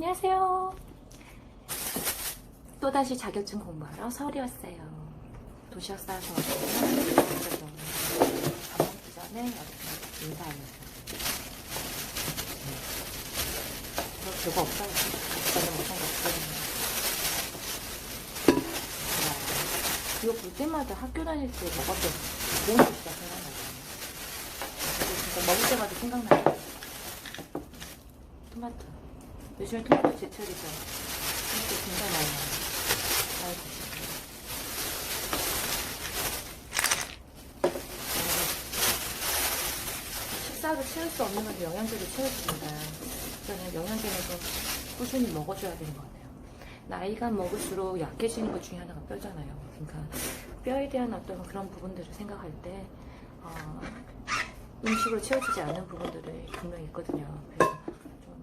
안녕하세요. 또다시 자격증 공부하러 서울에 왔어요. 도시락 싸서 왔고요. 밥 먹기 전에 여러분한테 인사하면서. 별거 없어요. 저는 무슨 거 없거든요. 이거 볼 때마다 학교 다닐 때 먹었던 좋은 도시락 생각나거든요. 진짜 먹을 때마다 생각나요. 토마토. 요즘에 토마토 제철이죠. 토마토 굉장히 많이 나와요. 많이 드시고요. 식사로 채울 수 없는 건데 영양제로 채워줍니다. 저는 영양제는 좀 꾸준히 먹어줘야 되는 것 같아요. 나이가 먹을수록 약해지는 것 중에 하나가 뼈잖아요. 그러니까 뼈에 대한 어떤 그런 부분들을 생각할 때 음식으로 채워지지 않는 부분들이 분명히 있거든요. 그래서 좀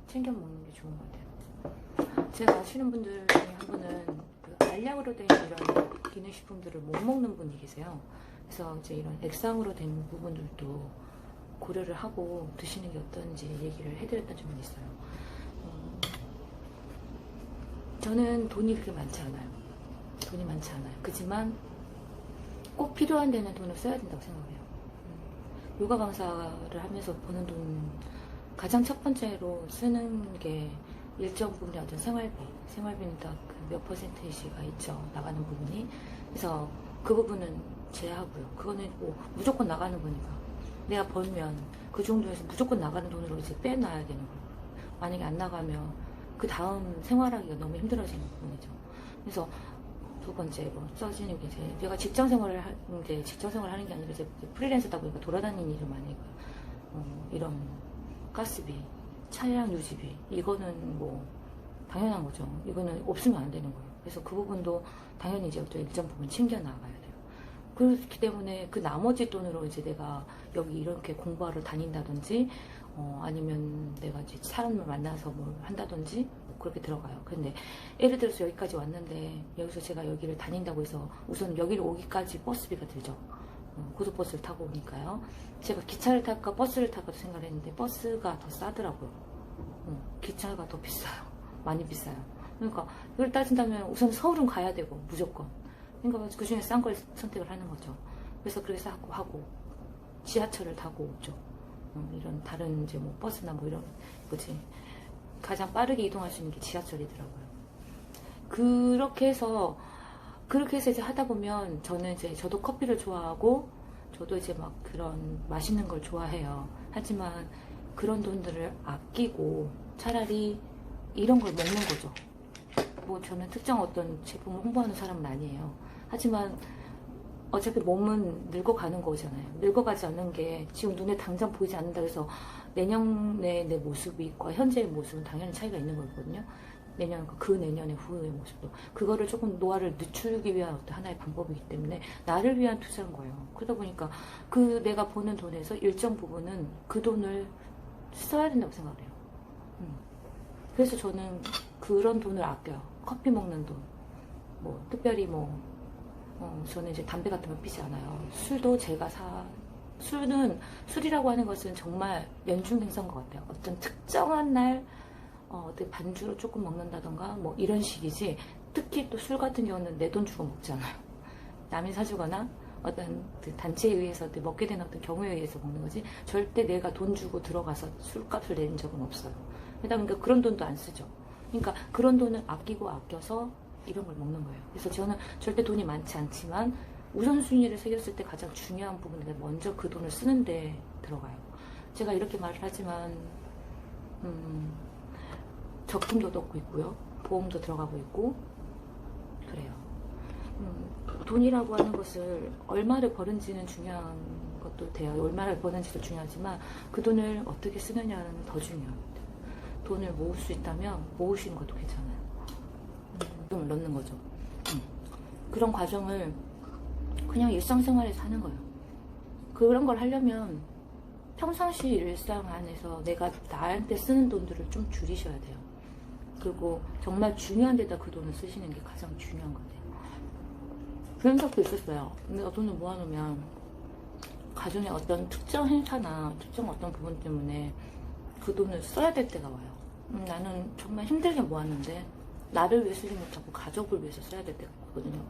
챙겨 먹는 게 좋은 것 같아요. 제가 아시는 분들 중에 한 분은 그 알약으로 된 이런 기능식품들을 못 먹는 분이 계세요. 그래서 이제 이런 액상으로 된 부분들도 고려를 하고 드시는 게 어떤지 얘기를 해드렸던 적이 있어요. 저는 돈이 그렇게 많지 않아요. 돈이 많지 않아요. 그렇지만 꼭 필요한 데는 돈을 써야 된다고 생각해요. 요가 강사를 하면서 버는 돈 가장 첫 번째로 쓰는 게 일정 부분의 어떤 생활비는 다 몇 퍼센테이지가 있죠. 나가는 부분이. 그래서 그 부분은 제하고요. 그거는 뭐 무조건 나가는 거니까. 내가 벌면 그 정도에서 무조건 나가는 돈으로 이제 빼놔야 되는 거예요. 만약에 안 나가면 그 다음 생활하기가 너무 힘들어지는 부분이죠. 그래서 두 번째로 써지는 게 이제 제가 직장 생활을 하는데 직장 생활을 하는 게 아니라 이제 프리랜서다 보니까 돌아다니는 일을 많이 해요. 이런 가스비, 차량 유지비 이거는 뭐 당연한 거죠. 이거는 없으면 안 되는 거예요. 그래서 그 부분도 당연히 이제 또 일정 부분 챙겨 나가야 돼요. 그렇기 때문에 그 나머지 돈으로 이제 내가 여기 이렇게 공부하러 다닌다든지 아니면 내가 이제 사람을 만나서 뭘 한다든지 그렇게 들어가요. 근데 예를 들어서 여기까지 왔는데 여기서 제가 여기를 다닌다고 해서 우선 여기를 오기까지 버스비가 들죠. 고속버스를 타고 오니까요. 제가 기차를 탈까 버스를 탈까도 생각을 했는데 버스가 더 싸더라고요. 기차가 더 비싸요. 많이 비싸요. 그러니까 이걸 따진다면 우선 서울은 가야 되고 무조건. 그러니까 그 중에 싼 걸 선택을 하는 거죠. 그래서 하고 지하철을 타고 오죠. 이런 다른 이제 뭐 버스나 뭐 이런 거지. 가장 빠르게 이동할 수 있는 게 지하철이더라고요. 그렇게 해서 이제 하다 보면 저는 이제 저도 커피를 좋아하고 저도 이제 막 그런 맛있는 걸 좋아해요. 하지만 그런 돈들을 아끼고 차라리 이런 걸 먹는 거죠. 뭐 저는 특정 어떤 제품을 홍보하는 사람은 아니에요. 하지만 어차피 몸은 늙어가는 거잖아요. 늙어가지 않는 게 지금 눈에 당장 보이지 않는다 해서 내년에 내 모습이 있고 현재의 모습은 당연히 차이가 있는 거거든요. 내년, 그 내년의 후의 모습도. 그거를 조금 노화를 늦추기 위한 어떤 하나의 방법이기 때문에 나를 위한 투자인 거예요. 그러다 보니까 그 내가 버는 돈에서 일정 부분은 그 돈을 써야 된다고 생각을 해요. 그래서 저는 그런 돈을 아껴요. 커피 먹는 돈. 뭐, 특별히 저는 이제 담배 같은 거 피지 않아요. 술도 제가 술이라고 하는 것은 정말 연중생사인 것 같아요. 어떤 특정한 날, 어떻게 반주로 조금 먹는다던가, 뭐 이런 식이지. 특히 또 술 같은 경우는 내 돈 주고 먹잖아요. 남이 사주거나, 어떤 그 단체에 의해서 먹게 되는 어떤 경우에 의해서 먹는 거지. 절대 내가 돈 주고 들어가서 술값을 내는 적은 없어요. 그러다 보니까 그런 돈도 안 쓰죠. 그러니까 그런 돈을 아껴서 이런 걸 먹는 거예요. 그래서 저는 절대 돈이 많지 않지만 우선순위를 새겼을 때 가장 중요한 부분은 먼저 그 돈을 쓰는데 들어가요. 제가 이렇게 말을 하지만 적금도 넣고 있고요. 보험도 들어가고 있고 그래요. 돈이라고 하는 것을 얼마를 버는지는 중요한 것도 돼요. 얼마를 버는지도 중요하지만 그 돈을 어떻게 쓰느냐는 더 중요합니다. 돈을 모을 수 있다면 모으시는 것도 괜찮아요. 돈을 넣는 거죠. 그런 과정을 그냥 일상생활에서 하는 거예요. 그런 걸 하려면 평상시 일상 안에서 내가 나한테 쓰는 돈들을 좀 줄이셔야 돼요. 그리고 정말 중요한 데다 그 돈을 쓰시는 게 가장 중요한 것 같아요. 그런 적도 있었어요. 내가 돈을 모아놓으면 가정의 어떤 특정 행사나 특정 어떤 부분 때문에 그 돈을 써야 될 때가 와요. 나는 정말 힘들게 모았는데 나를 위해 쓰지 못하고 가족을 위해서 써야 될 때가 있거든요.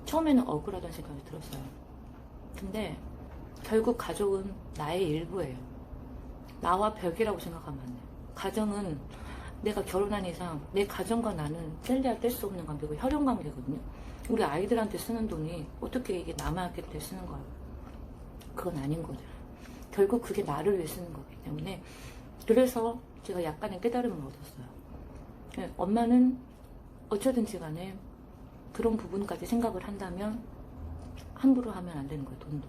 처음에는 억울하다는 생각이 들었어요. 근데 결국 가족은 나의 일부예요. 나와 별개라고 생각하면 안 돼요. 가정은 내가 결혼한 이상 내 가정과 나는 뗄래야 뗄 수 없는 관계고 혈연 관계거든요. 우리 아이들한테 쓰는 돈이 어떻게 이게 남한테 쓰는 거예요? 그건 아닌 거죠. 결국 그게 나를 위해 쓰는 거기 때문에. 그래서 제가 약간의 깨달음을 얻었어요. 엄마는 어쩌든지 간에 그런 부분까지 생각을 한다면 함부로 하면 안 되는 거예요. 돈도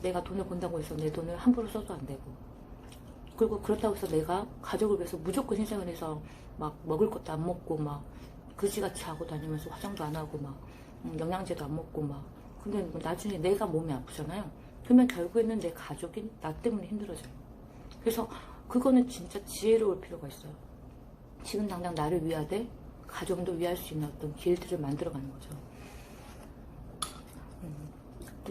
내가 돈을 번다고 해서 내 돈을 함부로 써도 안 되고, 그리고 그렇다고 해서 내가 가족을 위해서 무조건 희생을 해서 막 먹을 것도 안 먹고 막 그지같이 하고 다니면서 화장도 안 하고 막 영양제도 안 먹고 막, 근데 나중에 내가 몸이 아프잖아요. 그러면 결국에는 내 가족이 나 때문에 힘들어져요. 그래서 그거는 진짜 지혜로울 필요가 있어요. 지금 당장 나를 위하되 가정도 위할 수 있는 어떤 길들을 만들어가는 거죠.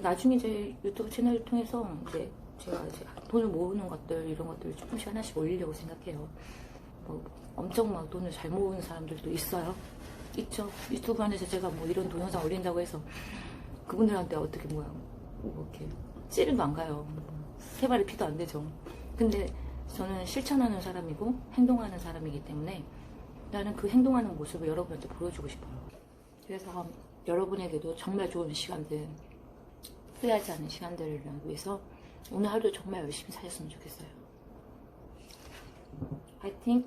나중에 이제 유튜브 채널을 통해서 이제 제가 이제 돈을 모으는 것들, 이런 것들을 조금씩 하나씩 올리려고 생각해요. 뭐 엄청 막 돈을 잘 모으는 사람들도 있어요. 있죠. 유튜브 안에서 제가 뭐 이런 동영상 올린다고 해서 그분들한테 어떻게 뭐 이렇게 찌르도 안 가요. 세 발의 피도 안 되죠. 근데 저는 실천하는 사람이고 행동하는 사람이기 때문에 나는 그 행동하는 모습을 여러분한테 보여주고 싶어요. 그래서 여러분에게도 정말 좋은 시간들, 후회하지 않는 시간들을 위해서 오늘 하루도 정말 열심히 사셨으면 좋겠어요. 화이팅!